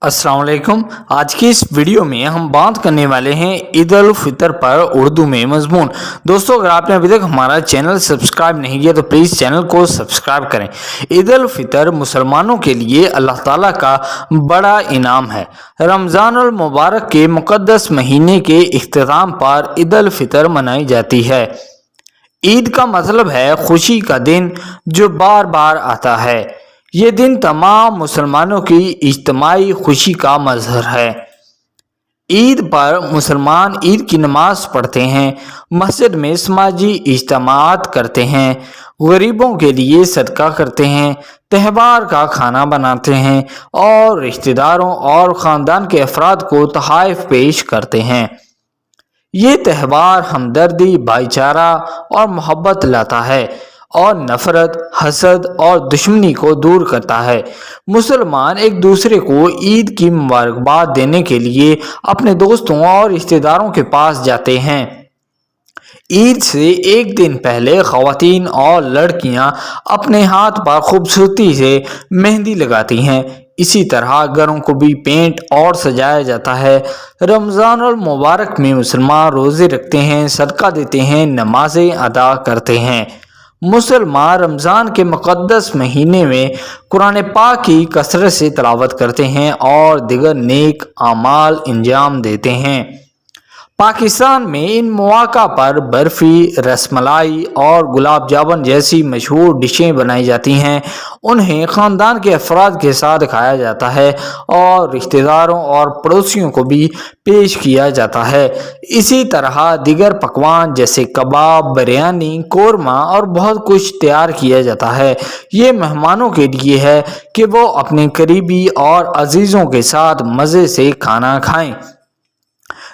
अस्सलाम वालेकुम। आज की इस वीडियो में हम बात करने वाले हैं ईद उल फितर पर उर्दू में मजमून। दोस्तों, अगर आपने अभी तक हमारा चैनल सब्सक्राइब नहीं किया तो प्लीज़ चैनल को सब्सक्राइब करें। ईद उल फितर मुसलमानों के लिए अल्लाह ताला का बड़ा इनाम है। रमज़ानुल मुबारक के मुक़द्दस महीने के इख्तिताम पर ईद उल फितर मनाई जाती है। ईद का मतलब है खुशी का दिन जो बार बार आता है। ये दिन तमाम मुसलमानों की इज्तिमाई खुशी का मजहर है। ईद पर मुसलमान ईद की नमाज पढ़ते हैं, मस्जिद में समाजी इज्तिमात करते हैं, गरीबों के लिए सदका करते हैं, त्यौहार का खाना बनाते हैं और रिश्तेदारों और ख़ानदान के अफराद को तोहफ़े पेश करते हैं। ये त्यौहार हमदर्दी, भाईचारा और मोहब्बत लाता है और नफ़रत, हसद और दुश्मनी को दूर करता है। मुसलमान एक दूसरे को ईद की मुबारकबाद देने के लिए अपने दोस्तों और रिश्तेदारों के पास जाते हैं। ईद से एक दिन पहले ख़वातीन और लड़कियां अपने हाथ पर खूबसूरती से मेहंदी लगाती हैं। इसी तरह घरों को भी पेंट और सजाया जाता है। रमज़ानुल मुबारक में मुसलमान रोज़े रखते हैं, सदका देते हैं, नमाजें अदा करते हैं। मुसलमान रमज़ान के मुक़द्दस महीने में कुरान पाक की कसरत से तिलावत करते हैं और दिगर नेक आमाल अंजाम देते हैं। पाकिस्तान में इन मौक़ा पर बर्फ़ी, रसमलाई और गुलाब जामुन जैसी मशहूर डिशें बनाई जाती हैं। उन्हें ख़ानदान के अफराद के साथ खाया जाता है और रिश्तेदारों और पड़ोसियों को भी पेश किया जाता है। इसी तरह दीगर पकवान जैसे कबाब, बिरयानी, कोरमा और बहुत कुछ तैयार किया जाता है। ये मेहमानों के लिए है कि वो अपने करीबी और अजीज़ों के साथ मज़े से खाना खाएं।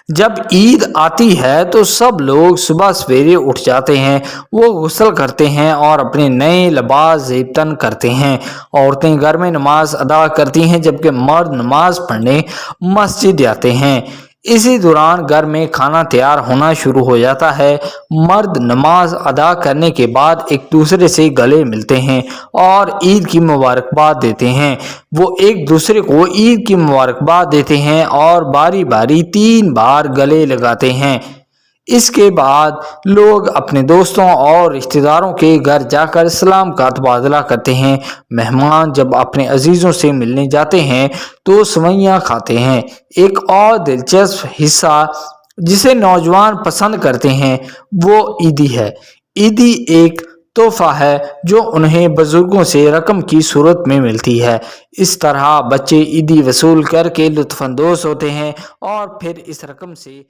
जब ईद आती है तो सब लोग सुबह सवेरे उठ जाते हैं, वो गुस्ल करते हैं और अपने नए लिबास ज़ेब तन करते हैं। औरतें घर में नमाज अदा करती हैं जबकि मर्द नमाज पढ़ने मस्जिद जाते हैं। इसी दौरान घर में खाना तैयार होना शुरू हो जाता है। मर्द नमाज अदा करने के बाद एक दूसरे से गले मिलते हैं और ईद की मुबारकबाद देते हैं। वो एक दूसरे को ईद की मुबारकबाद देते हैं और बारी बारी 3 बार गले लगाते हैं। इसके बाद लोग अपने दोस्तों और रिश्तेदारों के घर जाकर सलाम का तबादला करते हैं। मेहमान जब अपने अजीज़ों से मिलने जाते हैं तो सवैयाँ खाते हैं। एक और दिलचस्प हिस्सा जिसे नौजवान पसंद करते हैं वो ईदी है। ईदी एक तोहफा है जो उन्हें बुजुर्गों से रकम की सूरत में मिलती है। इस तरह बच्चे ईदी वसूल करके लुत्फ़अंदोज़ होते हैं और फिर इस रकम से